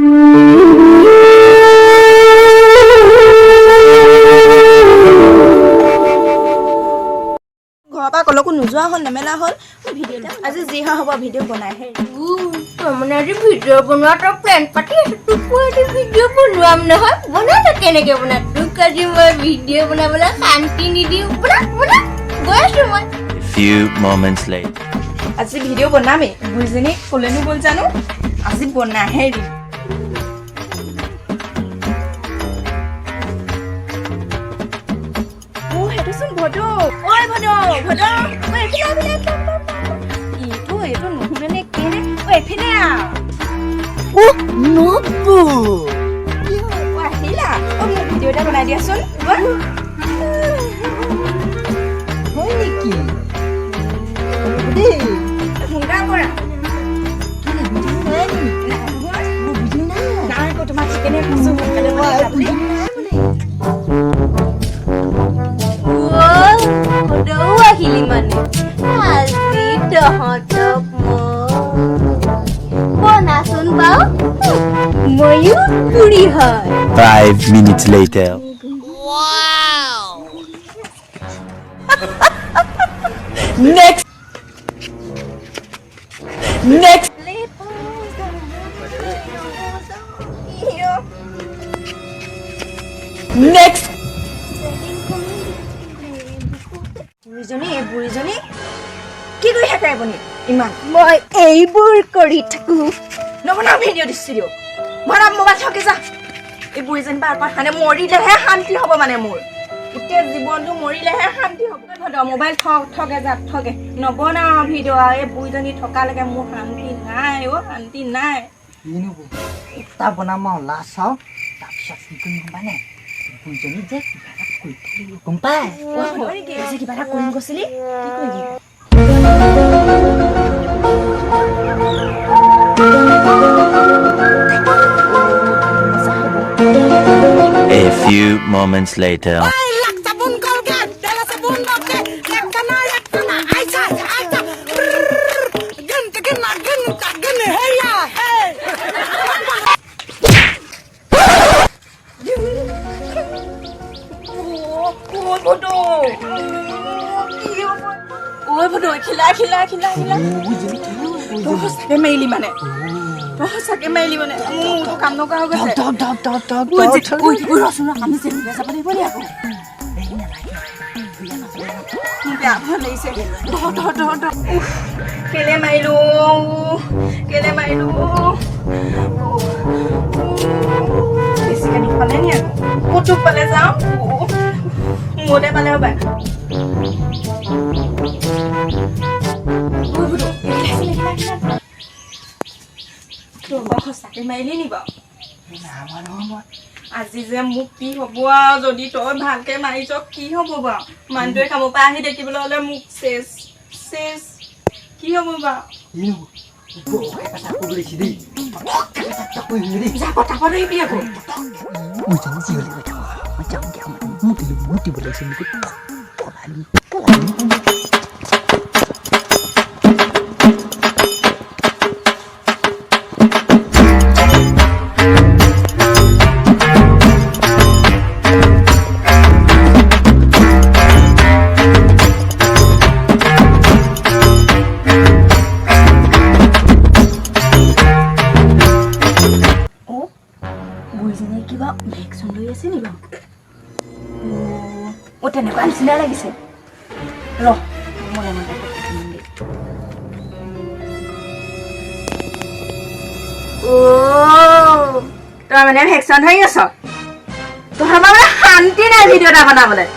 ঘৰৰ পৰা কলৈকো নোযোৱা হ'ল নেমেলা হ'ল ভিডিঅ' আজি যি হয় হ'ব ভিডিঅ' বনাইহে মানে আজি ভিডিঅ' বনোৱাটো প্লেন পাতি আছো তোক আজি ভিডিঅ' বনোৱাম নহয় বনাই তই কেনেকৈ বনা তোক আজি মই ভিডিঅ' বনাবলৈ শান্তি নিদিওঁ বনা বনা গৈ আছো মই few moments later আজি ভিডিঅ' বনামেই বুজিনি ক'লেনো গ'ল জানো আজি বনাইহে দিম সেইটোচোন ভদো ঐ ভদো ভদো এইটো নুশুনে নে কেনে এফিনে নবু আহিলা মোক ভিডিঅ' এটা বনাই দিয়াচোন হয় নেকি সোনকাল কৰা নাই আকৌ তোমাৰ চিকেনে খাইছো সোনকালে আহিলি মানে আজি তহঁতক বনাচোন বাৰু ময়ো পুৰি হয় 5 minutes later next বুঢ়ীজনী কি কৰি থাকে আপুনি ইমান মই এইবোৰ কৰি থাকো নবনাও ভিডিঅ' দিছিলো ভৰা মোবাইল থকে যা এই বুঢ়ীজনী বাৰ পৰা মানে মৰিলেহে শান্তি হ'ব মানে মোৰ গোটেই জীৱনটো মৰিলেহে শান্তি হ'ব মোবাইল ঠকে যা ঠকে নবনাও ভিডিঅ' এই বুঢ়ীজনী থকালৈকে মোৰ শান্তি নাই শান্তি নাই এটা বনাম আৰু লাষ্ট চাওঁ তাৰপিছত কি কৰিম গম পায়নে বুঢ়ীজনী যে কিবা এটা কৰি থাকিব গম পায় কিবা এটা কৰিম কৈছিলি কি কৰিবি a few moments later সঁচাকে মাৰিলি মানে মোৰতো কাম নকৰা হৈ গৈছে আমি যাব লাগিব নি আকৌ বেয়া ভাল লাগিছে কেলে মাৰিলো বেছিকে নিপালে নি আকৌ ক'তো পালে যাওঁ মোতে পালে হ'ব সঁচাকে মাৰিলি নি বাৰু আজি যে মোক কি হ'ব আৰু যদি তই ভালকে মাৰিছ কি হ'ব বাৰু মানুহটোৱে কামৰ পৰা আহি দেখিবলৈ হ'লে মোক চেচ কি হ'ব বাৰু কিবা ভেকচিন লৈ আছে নি বাৰু তেনেকুৱা নিচিনা লাগিছে মনে তই মানে ভেকচিন ধৰি আছ তোৰ মানে শান্তি নাই ভিডিঅ' এটা বনাবলৈ